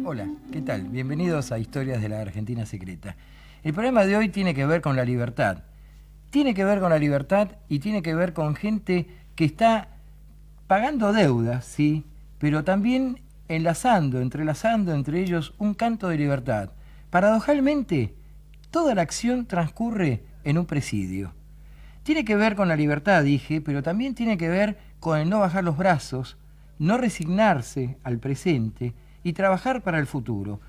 Hola, ¿qué tal? Bienvenidos a Historias de la Argentina Secreta. El programa de hoy tiene que ver con la libertad. Tiene que ver con la libertad y tiene que ver con gente que está pagando deudas, sí, pero también entrelazando entre ellos un canto de libertad. Paradojalmente, toda la acción transcurre en un presidio. Tiene que ver con la libertad, dije, pero también tiene que ver con el no bajar los brazos, no resignarse al presente y trabajar para el futuro.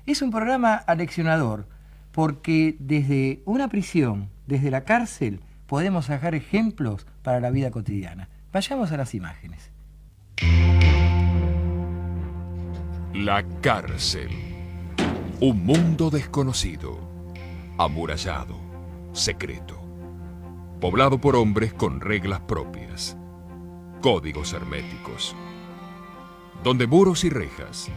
Es un programa aleccionador, porque desde una prisión, desde la cárcel, podemos sacar ejemplos para la vida cotidiana. Vayamos a las imágenes. La cárcel. Un mundo desconocido, amurallado, secreto, poblado por hombres con reglas propias, códigos herméticos, donde muros y rejas,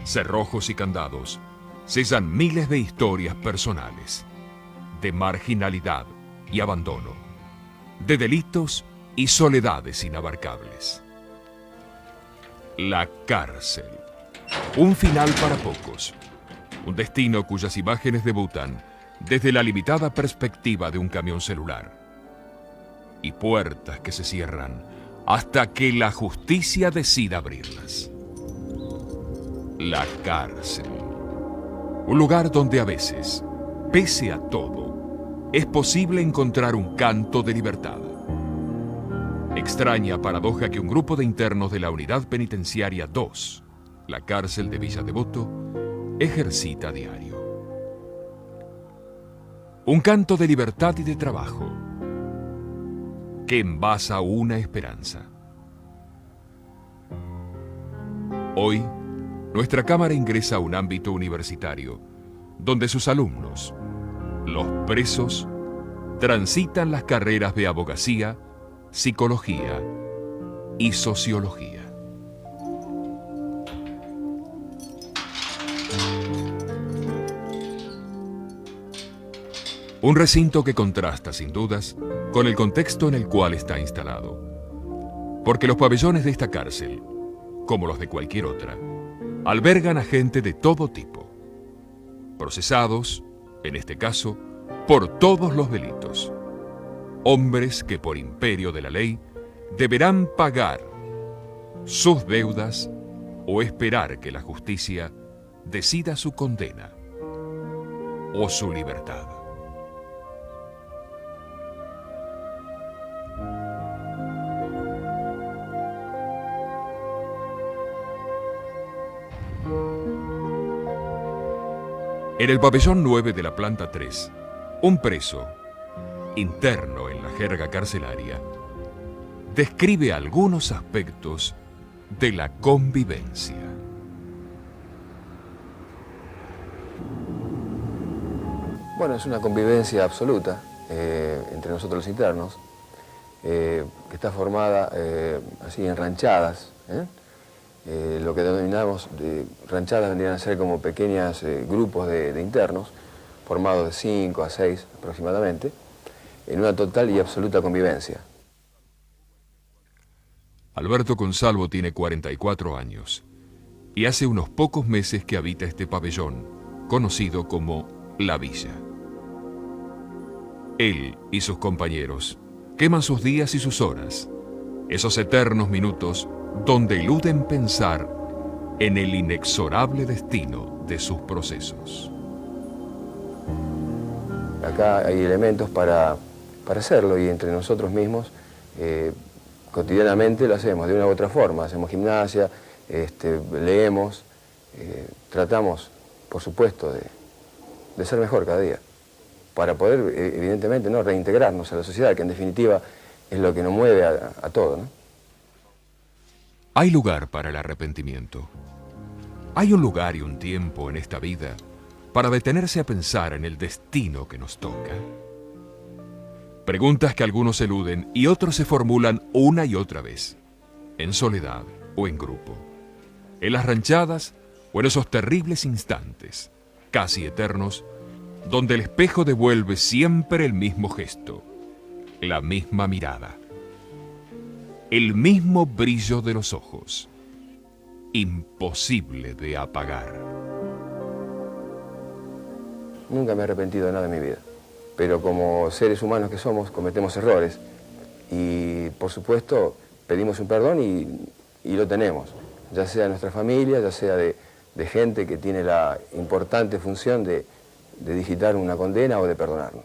cerrojos y candados sellan miles de historias personales, de marginalidad y abandono, de delitos y soledades inabarcables. La cárcel. Un final para pocos. Un destino cuyas imágenes debutan desde la limitada perspectiva de un camión celular. Y puertas que se cierran hasta que la justicia decida abrirlas. La cárcel. Un lugar donde a veces, pese a todo, es posible encontrar un canto de libertad. Extraña paradoja que un grupo de internos de la Unidad Penitenciaria 2, la cárcel de Villa Devoto, ejercita a diario. Un canto de libertad y de trabajo que envasa una esperanza. Hoy, nuestra cámara ingresa a un ámbito universitario donde sus alumnos, los presos, transitan las carreras de abogacía, psicología y sociología. Un recinto que contrasta, sin dudas, con el contexto en el cual está instalado. Porque los pabellones de esta cárcel, como los de cualquier otra, albergan a gente de todo tipo, procesados, en este caso, por todos los delitos. Hombres que por imperio de la ley deberán pagar sus deudas o esperar que la justicia decida su condena o su libertad. En el pabellón 9 de la planta 3, un preso, interno en la jerga carcelaria, describe algunos aspectos de la convivencia. Bueno, es una convivencia absoluta entre nosotros los internos, que está formada así en ranchadas. Lo que denominamos ranchadas vendrían a ser como pequeños grupos de internos, formados de 5 a 6 aproximadamente, en una total y absoluta convivencia. Alberto Consalvo tiene 44 años y hace unos pocos meses que habita este pabellón, conocido como La Villa. Él y sus compañeros queman sus días y sus horas, esos eternos minutos donde eluden pensar en el inexorable destino de sus procesos. Acá hay elementos para hacerlo y entre nosotros mismos cotidianamente lo hacemos de una u otra forma. Hacemos gimnasia, leemos, tratamos, por supuesto, de ser mejor cada día, para poder, evidentemente, ¿no?, reintegrarnos a la sociedad, que en definitiva es lo que nos mueve a todo, ¿no? Hay lugar para el arrepentimiento. Hay un lugar y un tiempo en esta vida para detenerse a pensar en el destino que nos toca. Preguntas que algunos eluden y otros se formulan una y otra vez, en soledad o en grupo, en las ranchadas o en esos terribles instantes, casi eternos, donde el espejo devuelve siempre el mismo gesto, la misma mirada, el mismo brillo de los ojos, imposible de apagar. Nunca me he arrepentido de nada en mi vida, pero como seres humanos que somos, cometemos errores y, por supuesto, pedimos un perdón y lo tenemos, ya sea de nuestra familia, ya sea de gente que tiene la importante función de digitar una condena o de perdonarnos.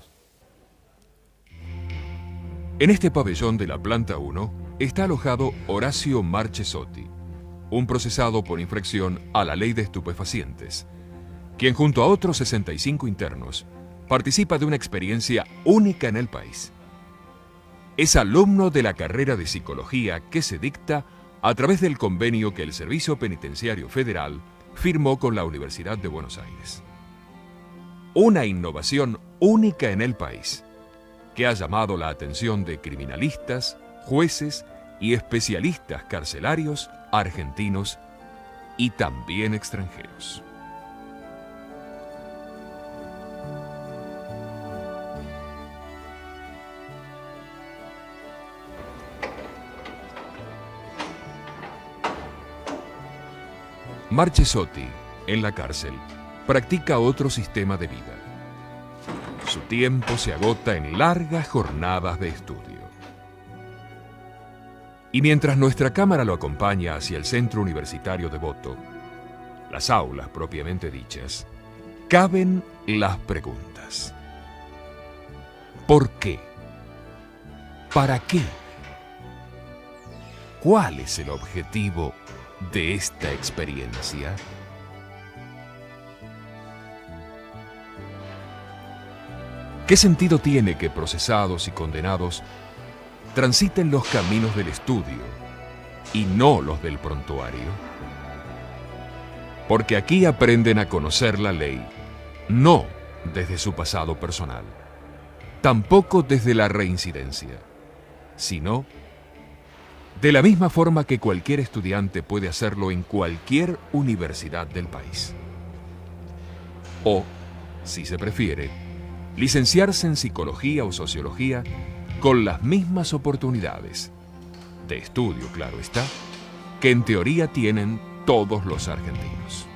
En este pabellón de la planta 1 está alojado Horacio Marchesotti, un procesado por infracción a la ley de estupefacientes, quien junto a otros 65 internos participa de una experiencia única en el país. Es alumno de la carrera de psicología que se dicta a través del convenio que el Servicio Penitenciario Federal firmó con la Universidad de Buenos Aires. Una innovación única en el país, que ha llamado la atención de criminalistas, jueces y especialistas carcelarios argentinos y también extranjeros. Marchesotti, en la cárcel, practica otro sistema de vida. Su tiempo se agota en largas jornadas de estudio. Y mientras nuestra cámara lo acompaña hacia el Centro Universitario Devoto, las aulas propiamente dichas, caben las preguntas. ¿Por qué? ¿Para qué? ¿Cuál es el objetivo de esta experiencia? ¿Qué sentido tiene que procesados y condenados transiten los caminos del estudio y no los del prontuario? Porque aquí aprenden a conocer la ley, no desde su pasado personal, tampoco desde la reincidencia, sino de la misma forma que cualquier estudiante puede hacerlo en cualquier universidad del país. O, si se prefiere, licenciarse en psicología o sociología con las mismas oportunidades, de estudio, claro está, que en teoría tienen todos los argentinos.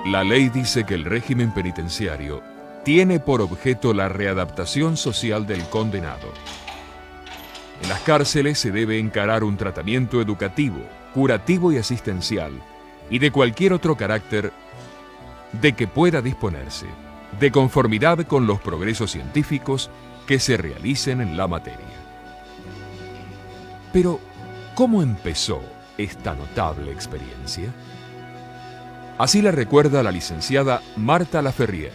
La ley dice que el régimen penitenciario tiene por objeto la readaptación social del condenado. En En las cárceles se debe encarar un tratamiento educativo, curativo y asistencial y de cualquier otro carácter de que pueda disponerse, de conformidad con los progresos científicos que se realicen en la materia. Pero, ¿cómo empezó esta notable experiencia? Así la recuerda la licenciada Marta Laferrier,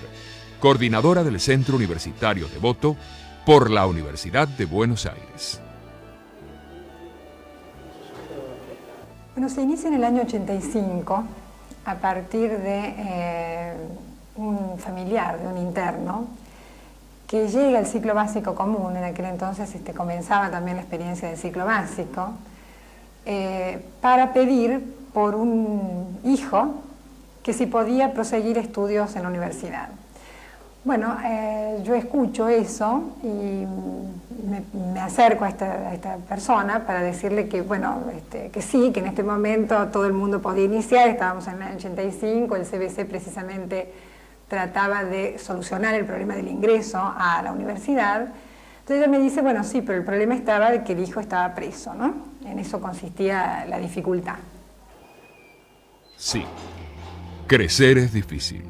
coordinadora del Centro Universitario Devoto por la Universidad de Buenos Aires. Bueno, se inicia en el año 85 a partir de un familiar, de un interno, que llega al ciclo básico común. En aquel entonces comenzaba también la experiencia del ciclo básico, para pedir por un hijo que si podía proseguir estudios en la universidad. Bueno, yo escucho eso y me acerco a esta persona para decirle que, bueno, que sí, que en este momento todo el mundo podía iniciar. Estábamos en el 85, el CBC precisamente trataba de solucionar el problema del ingreso a la universidad. Entonces ella me dice, bueno, sí, pero el problema estaba de que el hijo estaba preso, ¿no? En eso consistía la dificultad. Sí, crecer es difícil.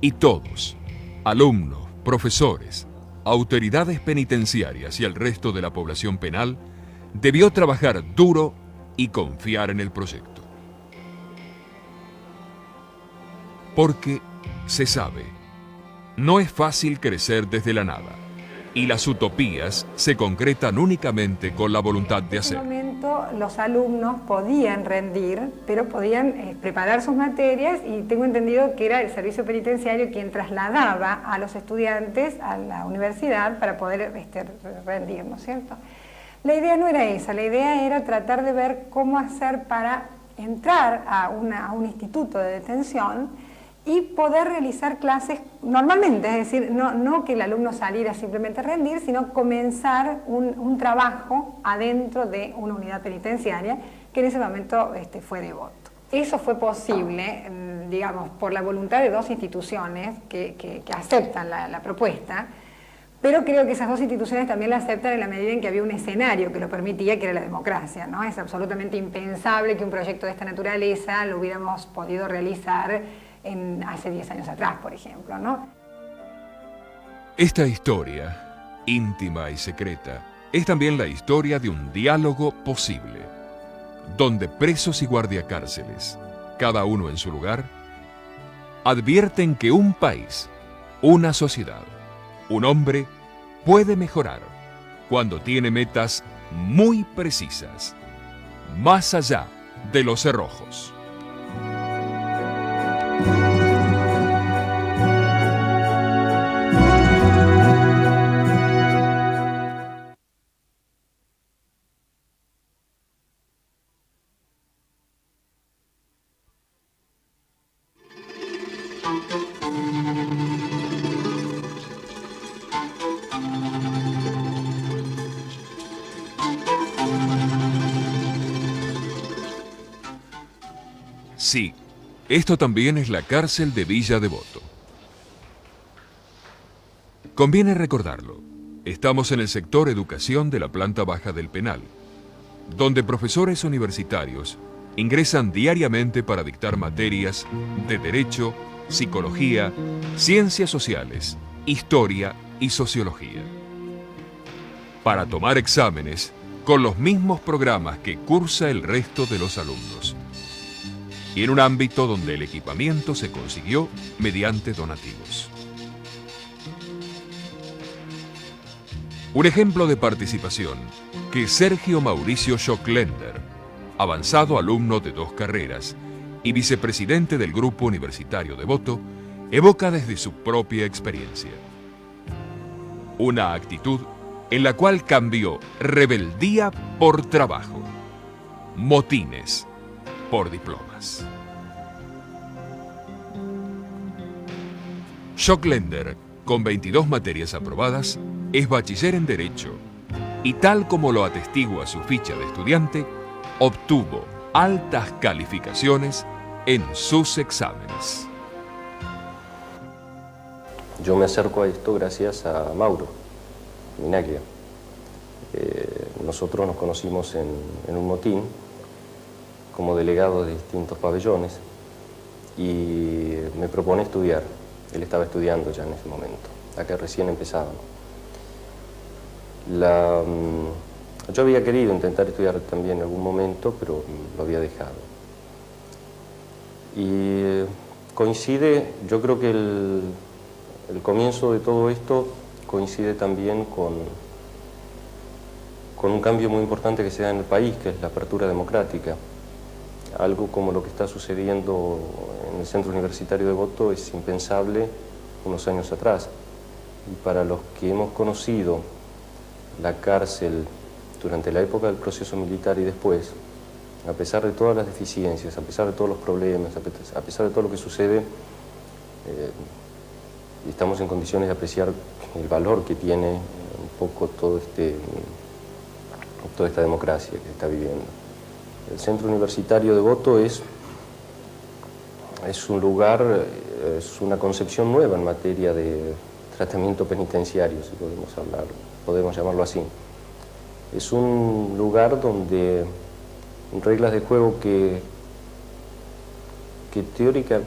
Y todos, alumnos, profesores, autoridades penitenciarias y el resto de la población penal, debió trabajar duro y confiar en el proyecto. Porque, se sabe, no es fácil crecer desde la nada, y las utopías se concretan únicamente con la voluntad de hacer. En ese momento los alumnos podían rendir, pero podían preparar sus materias, y tengo entendido que era el servicio penitenciario quien trasladaba a los estudiantes a la universidad para poder rendir, ¿no es cierto? La idea no era esa, la idea era tratar de ver cómo hacer para entrar a un instituto de detención y poder realizar clases normalmente, es decir, no que el alumno saliera simplemente a rendir, sino comenzar un trabajo adentro de una unidad penitenciaria, que en ese momento fue Devoto. Eso fue posible, digamos, por la voluntad de dos instituciones que aceptan la propuesta, pero creo que esas dos instituciones también la aceptan en la medida en que había un escenario que lo permitía, que era la democracia, ¿no? Es absolutamente impensable que un proyecto de esta naturaleza lo hubiéramos podido realizar hace 10 años atrás, por ejemplo, ¿no? Esta historia, íntima y secreta, es también la historia de un diálogo posible, donde presos y guardiacárceles, cada uno en su lugar, advierten que un país, una sociedad, un hombre puede mejorar cuando tiene metas muy precisas, más allá de los cerrojos. Sí, esto también es la cárcel de Villa Devoto. Conviene recordarlo, estamos en el sector educación de la planta baja del penal, donde profesores universitarios ingresan diariamente para dictar materias de derecho, psicología, ciencias sociales, historia y sociología. Para tomar exámenes con los mismos programas que cursa el resto de los alumnos, y en un ámbito donde el equipamiento se consiguió mediante donativos. Un ejemplo de participación que Sergio Mauricio Schocklender, avanzado alumno de 2 carreras y vicepresidente del Grupo Universitario Devoto, evoca desde su propia experiencia. Una actitud en la cual cambió rebeldía por trabajo, motines por diplomas. Schocklender, con 22 materias aprobadas, es bachiller en Derecho y, tal como lo atestigua su ficha de estudiante, obtuvo altas calificaciones en sus exámenes. Yo me acerco a esto gracias a Mauro Minaglia. Nosotros nos conocimos en un motín como delegado de distintos pabellones y me propone estudiar. Él estaba estudiando ya en ese momento, acá recién empezábamos. Yo había querido intentar estudiar también en algún momento, pero lo había dejado. Y coincide, yo creo que el comienzo de todo esto coincide también con un cambio muy importante que se da en el país, que es la apertura democrática. Algo como lo que está sucediendo en el Centro Universitario de Devoto es impensable unos años atrás. Y para los que hemos conocido la cárcel durante la época del proceso militar y después, a pesar de todas las deficiencias, a pesar de todos los problemas, a pesar de todo lo que sucede, estamos en condiciones de apreciar el valor que tiene un poco toda esta democracia que está viviendo. El Centro Universitario de Devoto es un lugar, es una concepción nueva en materia de tratamiento penitenciario, si podemos llamarlo así. Es un lugar donde reglas de juego que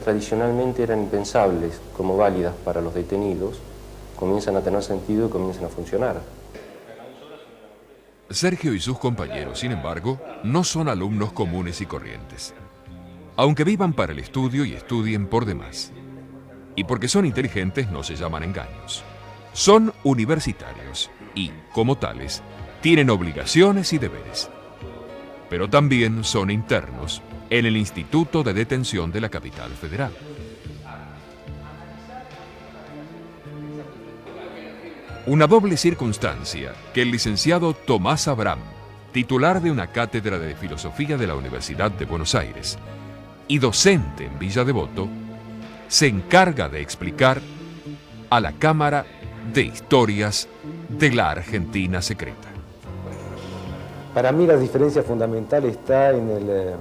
tradicionalmente eran impensables como válidas para los detenidos, comienzan a tener sentido y comienzan a funcionar. Sergio y sus compañeros, sin embargo, no son alumnos comunes y corrientes. Aunque vivan para el estudio y estudien por demás. Y porque son inteligentes no se llaman engaños. Son universitarios y, como tales, tienen obligaciones y deberes. Pero también son internos en el Instituto de Detención de la Capital Federal. Una doble circunstancia que el licenciado Tomás Abraham, titular de una cátedra de filosofía de la Universidad de Buenos Aires y docente en Villa Devoto, se encarga de explicar a la Cámara de Historias de la Argentina Secreta. Para mí la diferencia fundamental está en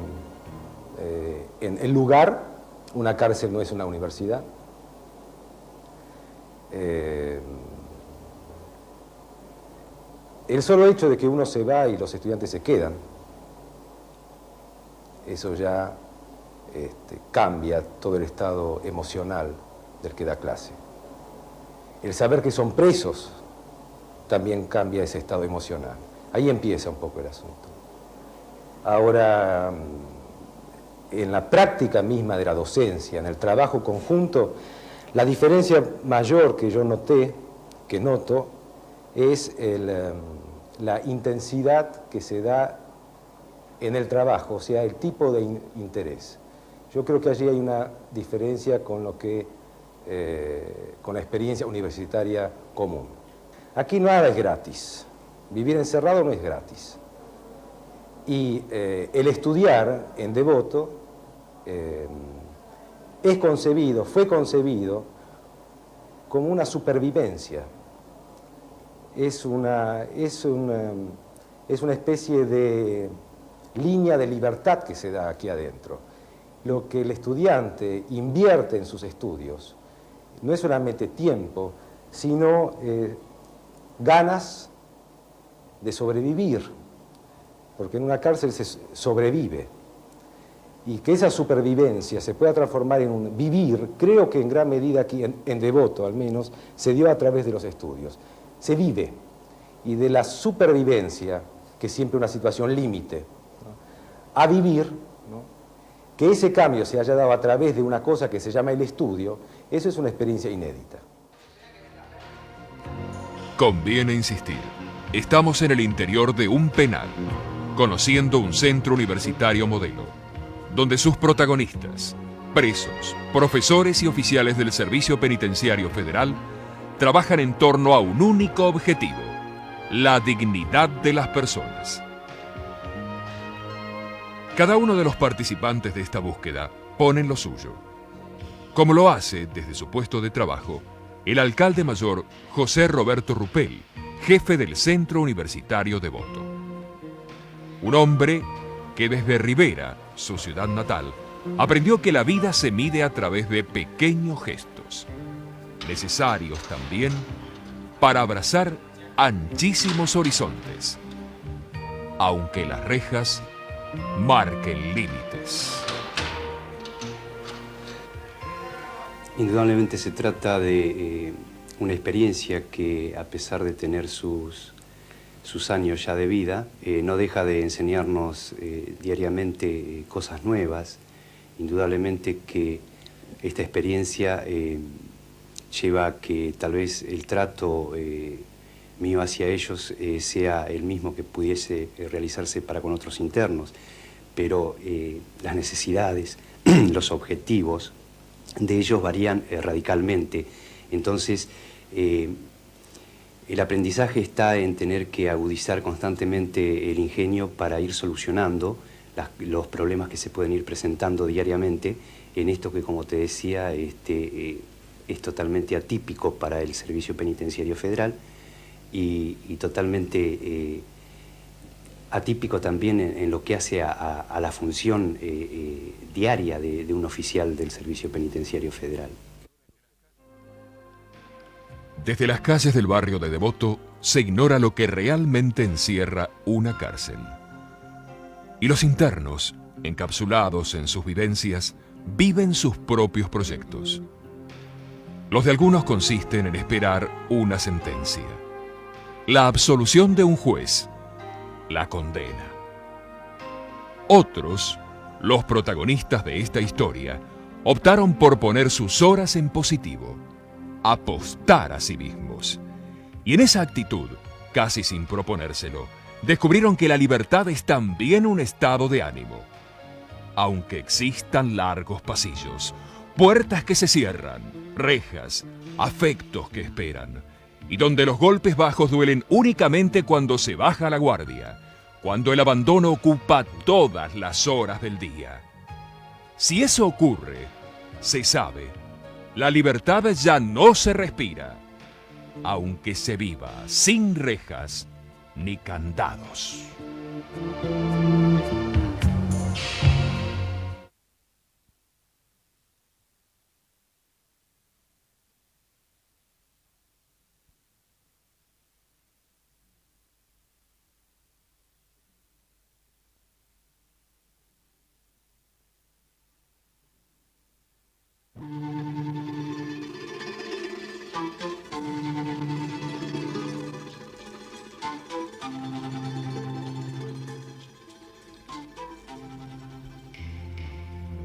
el lugar. Una cárcel no es una universidad. El solo hecho de que uno se va y los estudiantes se quedan, eso ya cambia todo el estado emocional del que da clase. El saber que son presos también cambia ese estado emocional. Ahí empieza un poco el asunto. Ahora, en la práctica misma de la docencia, en el trabajo conjunto, la diferencia mayor que yo noto, es la intensidad que se da en el trabajo, o sea, el tipo de interés. Yo creo que allí hay una diferencia con la experiencia universitaria común. Aquí nada es gratis. Vivir encerrado no es gratis. Y el estudiar en Devoto fue concebido como una supervivencia. Es una especie de línea de libertad que se da aquí adentro. Lo que el estudiante invierte en sus estudios no es solamente tiempo, sino ganas de sobrevivir, porque en una cárcel se sobrevive. Y que esa supervivencia se pueda transformar en un vivir, creo que en gran medida aquí, en Devoto al menos, se dio a través de los estudios. Se vive, y de la supervivencia, que es siempre una situación límite, ¿no?, a vivir, ¿no?, que ese cambio se haya dado a través de una cosa que se llama el estudio, eso es una experiencia inédita. Conviene insistir, estamos en el interior de un penal, conociendo un centro universitario modelo, donde sus protagonistas, presos, profesores y oficiales del Servicio Penitenciario Federal, trabajan en torno a un único objetivo: la dignidad de las personas. Cada uno de los participantes de esta búsqueda pone lo suyo, como lo hace desde su puesto de trabajo el alcalde mayor José Roberto Rupel, jefe del Centro Universitario Devoto. Un hombre que desde Rivera, su ciudad natal, aprendió que la vida se mide a través de pequeños gestos, necesarios también para abrazar anchísimos horizontes, aunque las rejas marquen límites. Indudablemente se trata de una experiencia que, a pesar de tener sus años ya de vida, no deja de enseñarnos diariamente cosas nuevas. Indudablemente que esta experiencia lleva a que tal vez el trato mío hacia ellos sea el mismo que pudiese realizarse para con otros internos, pero las necesidades, los objetivos de ellos varían radicalmente. Entonces, el aprendizaje está en tener que agudizar constantemente el ingenio para ir solucionando los problemas que se pueden ir presentando diariamente en esto que, como te decía, es totalmente atípico para el Servicio Penitenciario Federal y totalmente atípico también en lo que hace a la función diaria de un oficial del Servicio Penitenciario Federal. Desde las calles del barrio de Devoto se ignora lo que realmente encierra una cárcel. Y los internos, encapsulados en sus vivencias, viven sus propios proyectos. Los de algunos consisten en esperar una sentencia, la absolución de un juez, la condena. Otros, los protagonistas de esta historia, optaron por poner sus horas en positivo, apostar a sí mismos. Y en esa actitud, casi sin proponérselo, descubrieron que la libertad es también un estado de ánimo. Aunque existan largos pasillos, puertas que se cierran, rejas, afectos que esperan, y donde los golpes bajos duelen únicamente cuando se baja la guardia, cuando el abandono ocupa todas las horas del día. Si eso ocurre, se sabe, la libertad ya no se respira, aunque se viva sin rejas ni candados.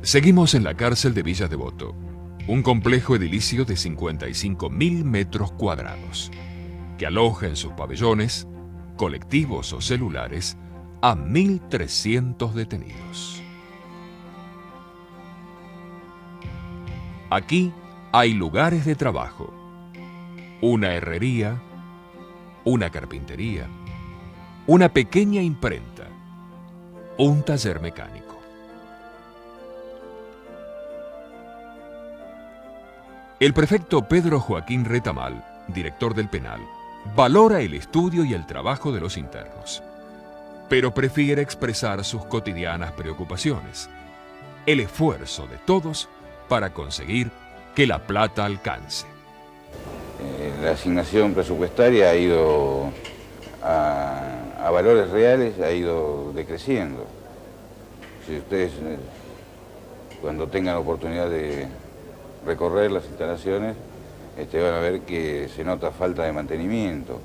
Seguimos en la cárcel de Villa Devoto, un complejo edilicio de 55.000 metros cuadrados, que aloja en sus pabellones, colectivos o celulares, a 1.300 detenidos. Aquí hay lugares de trabajo, una herrería, una carpintería, una pequeña imprenta, un taller mecánico. El prefecto Pedro Joaquín Retamal, director del penal, valora el estudio y el trabajo de los internos, pero prefiere expresar sus cotidianas preocupaciones, el esfuerzo de todos para conseguir que la plata alcance. La asignación presupuestaria ha ido a valores reales, ha ido decreciendo. Si ustedes, cuando tengan oportunidad de recorrer las instalaciones, van a ver que se nota falta de mantenimiento.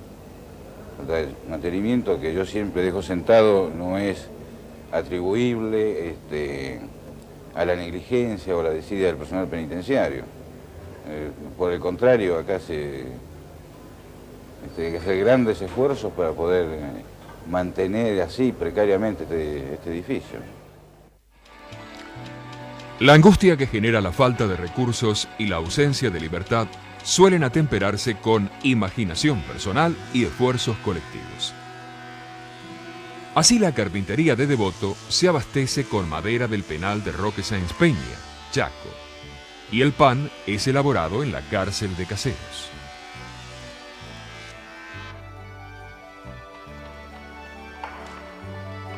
Falta de mantenimiento que yo siempre dejo sentado, no es atribuible a la negligencia o a la desidia del personal penitenciario. Por el contrario, acá se hace grandes esfuerzos para poder mantener así precariamente este edificio. La angustia que genera la falta de recursos y la ausencia de libertad suelen atemperarse con imaginación personal y esfuerzos colectivos. Así la carpintería de Devoto se abastece con madera del penal de Roque Sáenz Peña, Chaco, y el pan es elaborado en la cárcel de Caseros.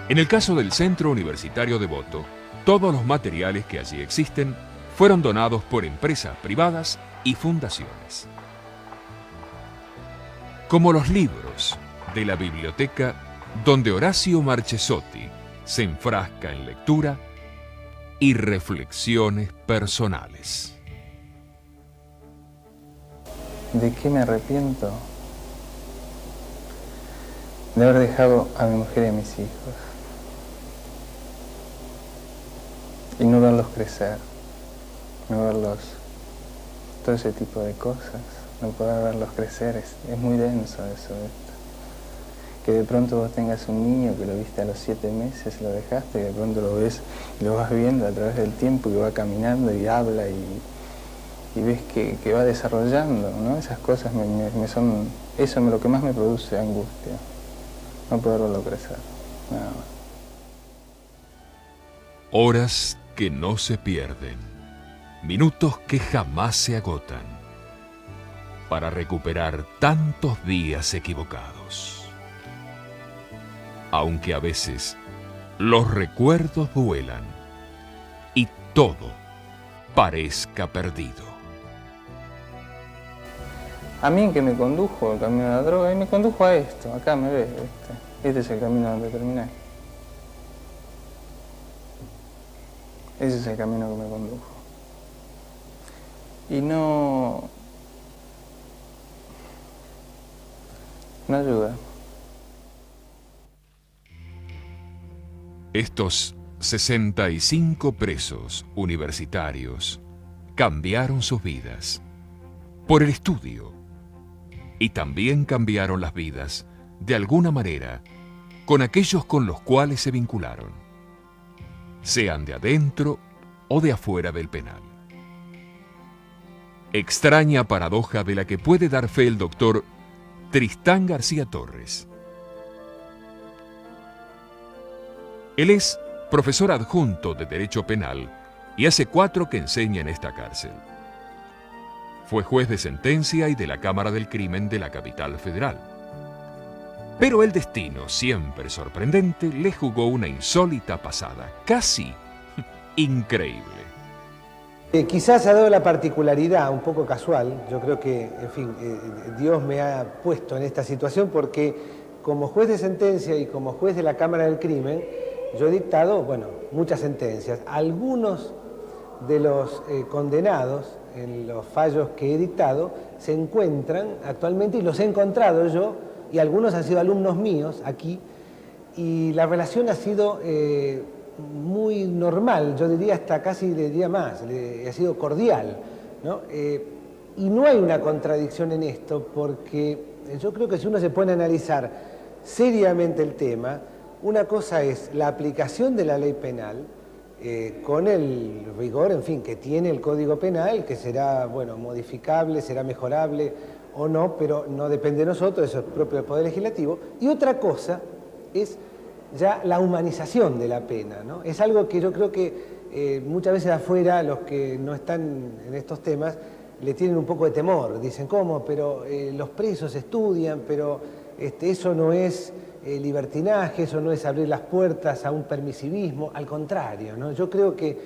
En el caso del Centro Universitario Devoto, todos los materiales que allí existen fueron donados por empresas privadas y fundaciones. Como los libros de la biblioteca donde Horacio Marchesotti se enfrasca en lectura y reflexiones personales. ¿De qué me arrepiento? De haber dejado a mi mujer y a mis hijos. Y no verlos crecer, no verlos, todo ese tipo de cosas, no poder verlos crecer, es muy denso eso. Que de pronto vos tengas un niño que lo viste a los 7 meses, lo dejaste, y de pronto lo ves y lo vas viendo a través del tiempo y va caminando y habla y ves que va desarrollando, ¿no? Esas cosas son, eso es lo que más me produce angustia, no poder verlo crecer, nada más. Horas que no se pierden, minutos que jamás se agotan, para recuperar tantos días equivocados. Aunque a veces los recuerdos duelan y todo parezca perdido. A mí en que me condujo el camino de la droga, y me condujo a esto, acá me ves, este es el camino donde terminé. Ese es el camino que me condujo. Y no ayuda. Estos 65 presos universitarios cambiaron sus vidas por el estudio y también cambiaron las vidas, de alguna manera, con aquellos con los cuales se vincularon, sean de adentro o de afuera del penal. Extraña paradoja de la que puede dar fe el doctor Tristán García Torres. Él es profesor adjunto de Derecho Penal y hace 4 que enseña en esta cárcel. Fue juez de sentencia y de la Cámara del Crimen de la capital federal. Pero el destino, siempre sorprendente, le jugó una insólita pasada, casi increíble. Quizás ha dado la particularidad, un poco casual, yo creo que, en fin, Dios me ha puesto en esta situación porque como juez de sentencia y como juez de la Cámara del Crimen, yo he dictado, bueno, muchas sentencias. Algunos de los condenados en los fallos que he dictado se encuentran actualmente, y los he encontrado yo, y algunos han sido alumnos míos aquí, y la relación ha sido muy normal, yo diría hasta casi diría más, ha sido cordial, ¿no? Y no hay una contradicción en esto, porque yo creo que si uno se pone a analizar seriamente el tema, una cosa es la aplicación de la ley penal con el rigor, en fin, que tiene el Código Penal, que será, bueno, modificable, será mejorable o no, pero no depende de nosotros, eso es propio del Poder Legislativo. Y otra cosa es ya la humanización de la pena, ¿no? Es algo que yo creo que muchas veces afuera los que no están en estos temas le tienen un poco de temor, dicen, ¿cómo? Pero los presos estudian, pero eso no es libertinaje, eso no es abrir las puertas a un permisivismo, al contrario, ¿no? Yo creo que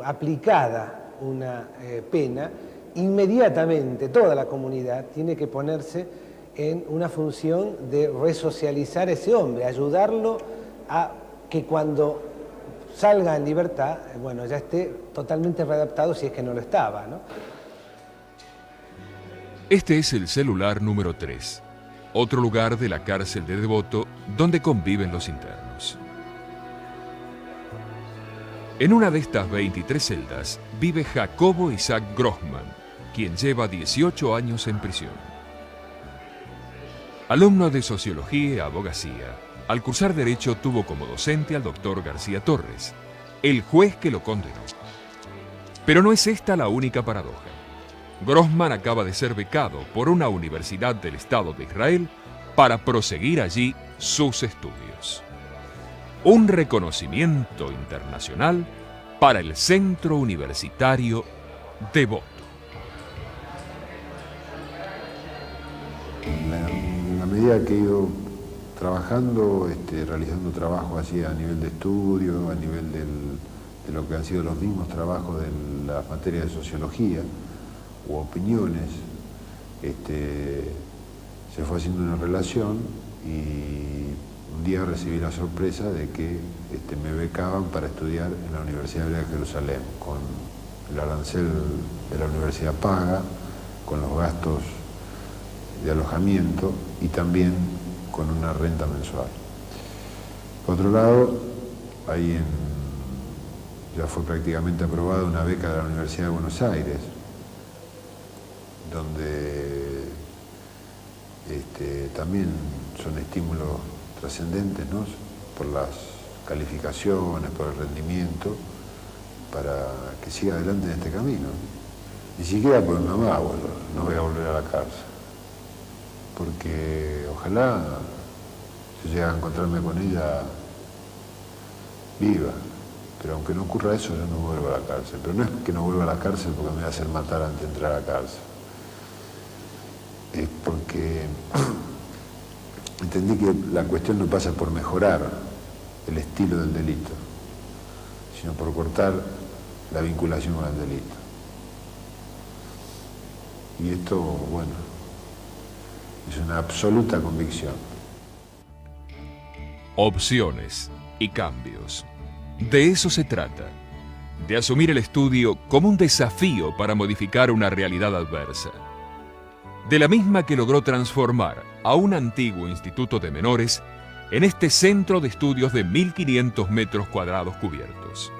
aplicada una pena, inmediatamente toda la comunidad tiene que ponerse en una función de resocializar a ese hombre, ayudarlo a que cuando salga en libertad, bueno, ya esté totalmente readaptado si es que no lo estaba, ¿no? Este es el celular número 3, otro lugar de la cárcel de Devoto donde conviven los internos. En una de estas 23 celdas vive Jacobo Isaac Grossman, quien lleva 18 años en prisión. Alumno de Sociología y Abogacía, al cursar Derecho tuvo como docente al doctor García Torres, el juez que lo condenó. Pero no es esta la única paradoja. Grossman acaba de ser becado por una universidad del Estado de Israel para proseguir allí sus estudios. Un reconocimiento internacional para el Centro Universitario Devoto. En la medida que he ido trabajando, realizando trabajo así a nivel de estudio, a nivel de lo que han sido los mismos trabajos de la materia de sociología u opiniones, se fue haciendo una relación y un día recibí la sorpresa de que me becaban para estudiar en la Universidad Hebrea de Jerusalén, con el arancel de la universidad paga, con los gastos de alojamiento y también con una renta mensual. Por otro lado, ya fue prácticamente aprobada una beca de la Universidad de Buenos Aires, donde también son estímulos trascendentes, ¿no?, por las calificaciones, por el rendimiento, para que siga adelante en este camino. Ni siquiera por mi mamá, bueno, no voy a volver a la cárcel, porque ojalá yo llegue a encontrarme con ella viva, pero aunque no ocurra eso, yo no vuelvo a la cárcel. Pero no es que no vuelva a la cárcel porque me voy a hacer matar antes de entrar a la cárcel, es porque entendí que la cuestión no pasa por mejorar el estilo del delito, sino por cortar la vinculación con el delito. Y esto, bueno, es una absoluta convicción. Opciones y cambios. De eso se trata, de asumir el estudio como un desafío para modificar una realidad adversa. De la misma que logró transformar a un antiguo instituto de menores en este centro de estudios de 1.500 metros cuadrados cubiertos,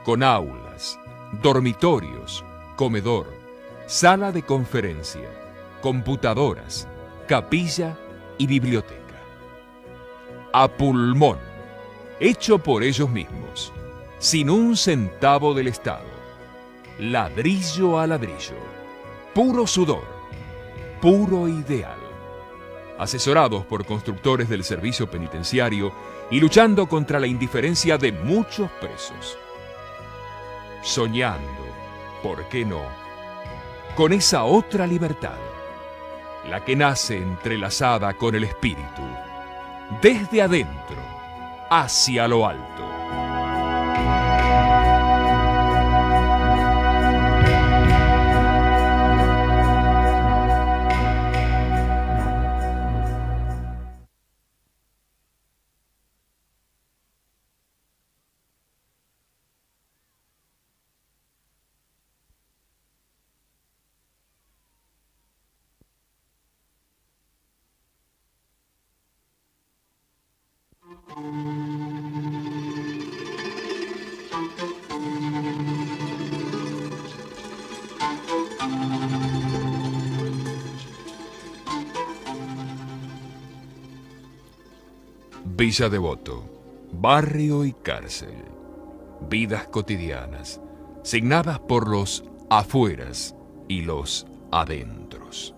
con aulas, dormitorios, comedor, sala de conferencia, computadoras, capilla y biblioteca. A pulmón, hecho por ellos mismos, sin un centavo del Estado, ladrillo a ladrillo, puro sudor, puro ideal. Asesorados por constructores del servicio penitenciario y luchando contra la indiferencia de muchos presos. Soñando, ¿por qué no?, con esa otra libertad, la que nace entrelazada con el espíritu, desde adentro hacia lo alto. Villa Devoto, barrio y cárcel, vidas cotidianas, signadas por los afueras y los adentros.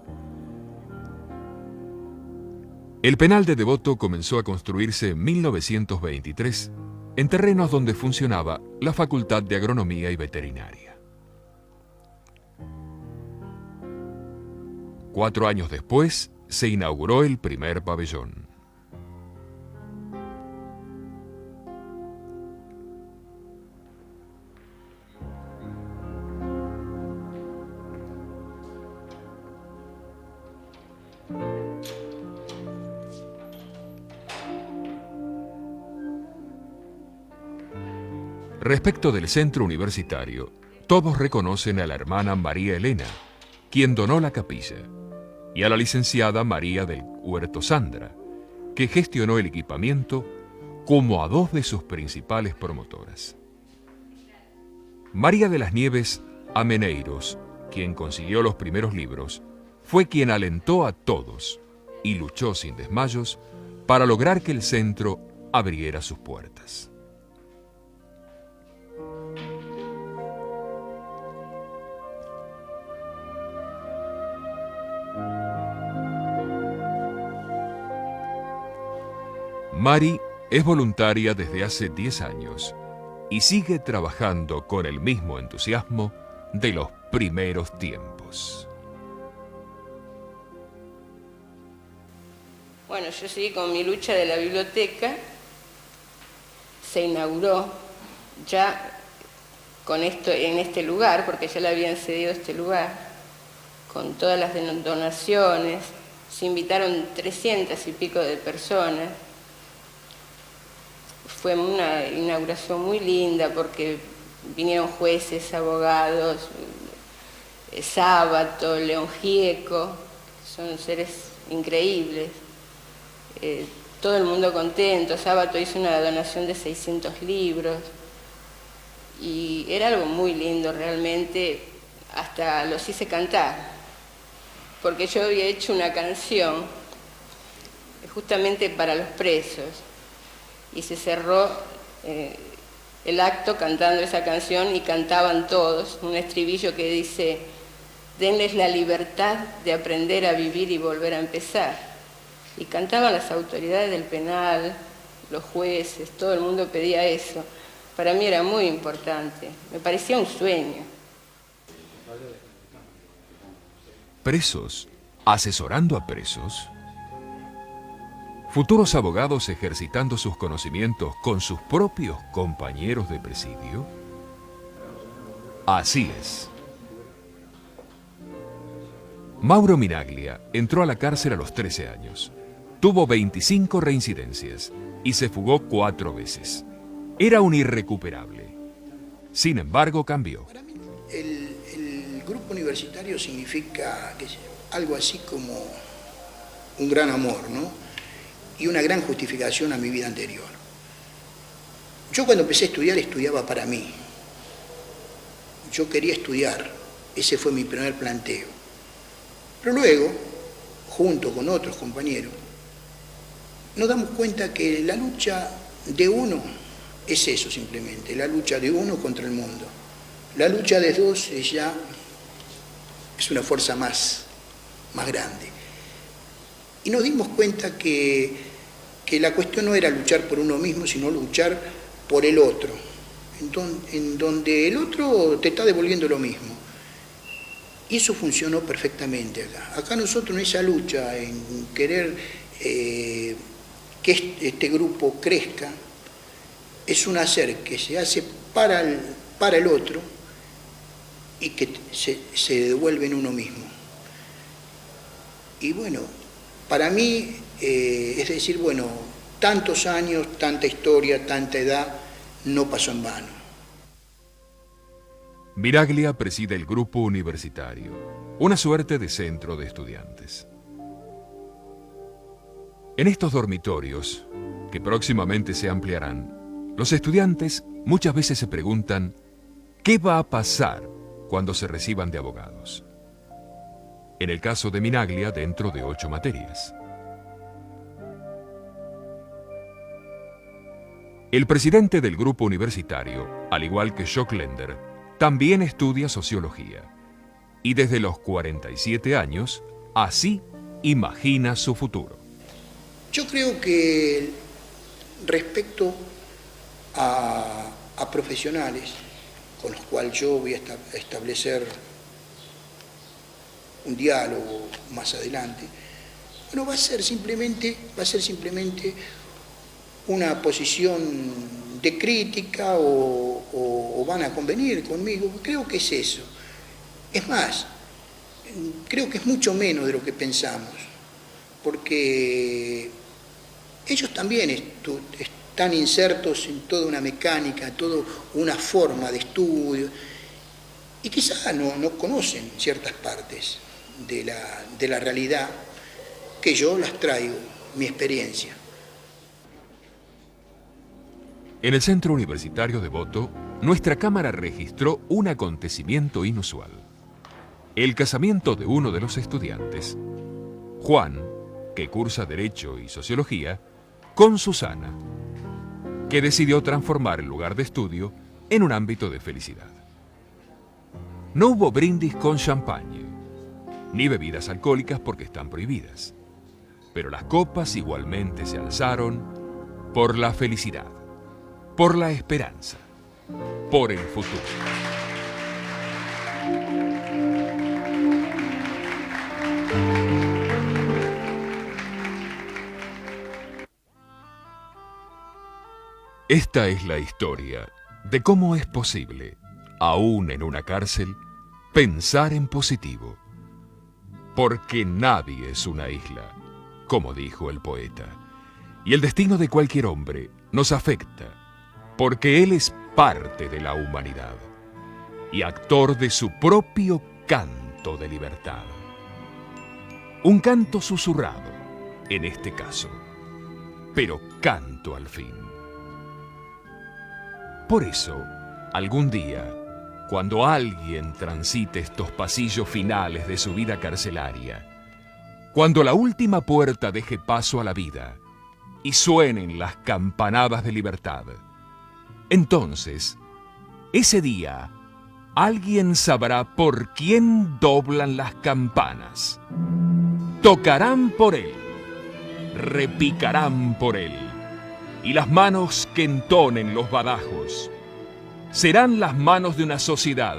El penal de Devoto comenzó a construirse en 1923 en terrenos donde funcionaba la Facultad de Agronomía y Veterinaria. 4 años después se inauguró el primer pabellón. Respecto del centro universitario, todos reconocen a la hermana María Elena, quien donó la capilla, y a la licenciada María del Huerto Sandra, que gestionó el equipamiento como a 2 de sus principales promotoras. María de las Nieves Ameneiros, quien consiguió los primeros libros, fue quien alentó a todos y luchó sin desmayos para lograr que el centro abriera sus puertas. Mari es voluntaria desde hace 10 años y sigue trabajando con el mismo entusiasmo de los primeros tiempos. Bueno, yo seguí con mi lucha de la biblioteca. Se inauguró ya con esto en este lugar, porque ya le habían cedido este lugar, con todas las donaciones. Se invitaron 300 y pico de personas. fue una inauguración muy linda porque vinieron jueces, abogados, Sábato, León Gieco, son seres increíbles. Todo el mundo contento. Sábato hizo una donación de 600 libros y era algo muy lindo realmente, hasta los hice cantar, porque yo había hecho una canción justamente para los presos y se cerró el acto cantando esa canción y cantaban todos un estribillo que dice: denles la libertad de aprender a vivir y volver a empezar. Y cantaban las autoridades del penal, los jueces, todo el mundo pedía eso. Para mí era muy importante, me parecía un sueño. Presos, asesorando a presos. Futuros abogados ejercitando sus conocimientos con sus propios compañeros de presidio. Así es. Mauro Minaglia entró a la cárcel a los 13 años. Tuvo 25 reincidencias y se fugó 4 veces. Era un irrecuperable. Sin embargo, cambió. Para mí, el grupo universitario significa algo así como un gran amor, ¿no? Y una gran justificación a mi vida anterior. Yo cuando empecé a estudiar, estudiaba para mí. Yo quería estudiar, ese fue mi primer planteo. Pero luego, junto con otros compañeros, nos damos cuenta que la lucha de uno es eso simplemente, la lucha de uno contra el mundo. La lucha de dos es una fuerza más grande. Y nos dimos cuenta que la cuestión no era luchar por uno mismo, sino luchar por el otro, en donde el otro te está devolviendo lo mismo. Y eso funcionó perfectamente acá. Acá nosotros en esa lucha, en querer que este grupo crezca, es un hacer que se hace para el otro y que se devuelve en uno mismo. Y bueno, para mí, es decir, bueno, tantos años, tanta historia, tanta edad, no pasó en vano. Minaglia preside el grupo universitario, una suerte de centro de estudiantes. En estos dormitorios, que próximamente se ampliarán, los estudiantes muchas veces se preguntan ¿qué va a pasar cuando se reciban de abogados? En el caso de Minaglia, dentro de 8 materias. El presidente del grupo universitario, al igual que Schocklender, también estudia sociología. Y desde los 47 años, así imagina su futuro. Yo creo que respecto a profesionales con los cuales yo voy a establecer un diálogo más adelante, bueno, va a ser simplemente una posición de crítica o van a convenir conmigo. Creo que es eso. Es más, creo que es mucho menos de lo que pensamos, porque ellos también están insertos en toda una mecánica, toda una forma de estudio, y quizás no conocen ciertas partes de la realidad que yo las traigo, mi experiencia. En el Centro Universitario de Voto, nuestra cámara registró un acontecimiento inusual. El casamiento de uno de los estudiantes, Juan, que cursa Derecho y Sociología, con Susana, que decidió transformar el lugar de estudio en un ámbito de felicidad. No hubo brindis con champagne, ni bebidas alcohólicas porque están prohibidas, pero las copas igualmente se alzaron por la felicidad, por la esperanza, por el futuro. Esta es la historia de cómo es posible, aún en una cárcel, pensar en positivo. Porque nadie es una isla, como dijo el poeta, y el destino de cualquier hombre nos afecta, porque él es parte de la humanidad y actor de su propio canto de libertad. Un canto susurrado, en este caso, pero canto al fin. Por eso, algún día, cuando alguien transite estos pasillos finales de su vida carcelaria, cuando la última puerta deje paso a la vida y suenen las campanadas de libertad, entonces, ese día, alguien sabrá por quién doblan las campanas. Tocarán por él, repicarán por él, y las manos que entonen los badajos serán las manos de una sociedad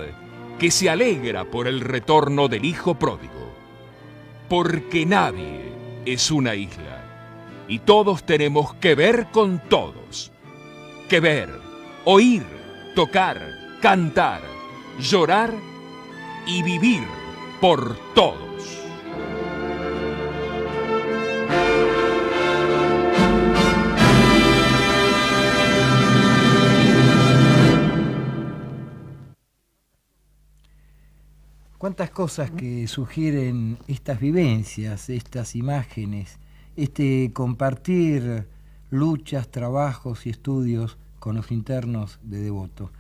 que se alegra por el retorno del hijo pródigo, porque nadie es una isla, y todos tenemos que ver con todos, que ver, oír, tocar, cantar, llorar y vivir por todos. Cuántas cosas que sugieren estas vivencias, estas imágenes, este compartir luchas, trabajos y estudios con los internos de Devoto.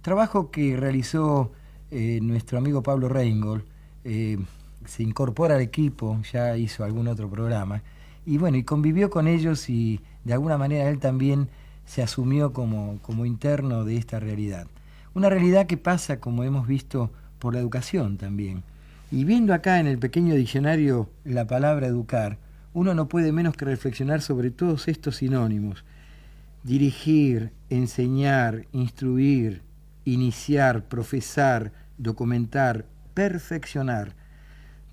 Trabajo que realizó nuestro amigo Pablo Reingold, se incorpora al equipo, ya hizo algún otro programa, y bueno, y convivió con ellos y de alguna manera él también se asumió como interno de esta realidad. Una realidad que pasa, como hemos visto, por la educación también. Y viendo acá en el pequeño diccionario la palabra educar, uno no puede menos que reflexionar sobre todos estos sinónimos. Dirigir, enseñar, instruir, iniciar, profesar, documentar, perfeccionar,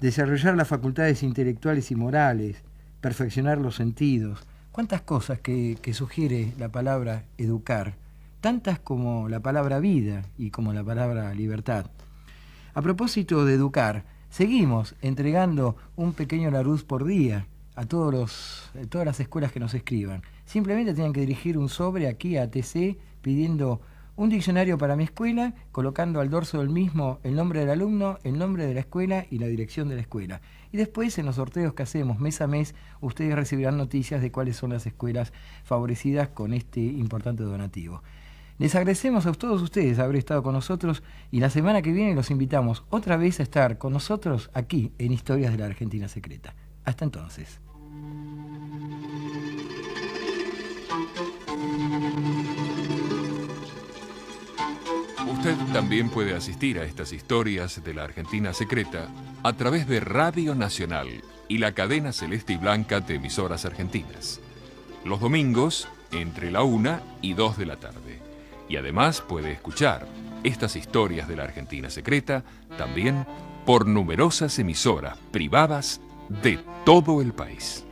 desarrollar las facultades intelectuales y morales, perfeccionar los sentidos. ¿Cuántas cosas que sugiere la palabra educar? Tantas como la palabra vida y como la palabra libertad. A propósito de educar, seguimos entregando un pequeño Larousse por día a todas las escuelas que nos escriban. Simplemente tienen que dirigir un sobre aquí a ATC pidiendo un diccionario para mi escuela, colocando al dorso del mismo el nombre del alumno, el nombre de la escuela y la dirección de la escuela. Y después, en los sorteos que hacemos mes a mes, ustedes recibirán noticias de cuáles son las escuelas favorecidas con este importante donativo. Les agradecemos a todos ustedes haber estado con nosotros y la semana que viene los invitamos otra vez a estar con nosotros aquí en Historias de la Argentina Secreta. Hasta entonces. Usted también puede asistir a estas Historias de la Argentina Secreta a través de Radio Nacional y la cadena celeste y blanca de emisoras argentinas. Los domingos entre la 1 y 2 de la tarde. Y además puede escuchar estas Historias de la Argentina Secreta también por numerosas emisoras privadas de todo el país.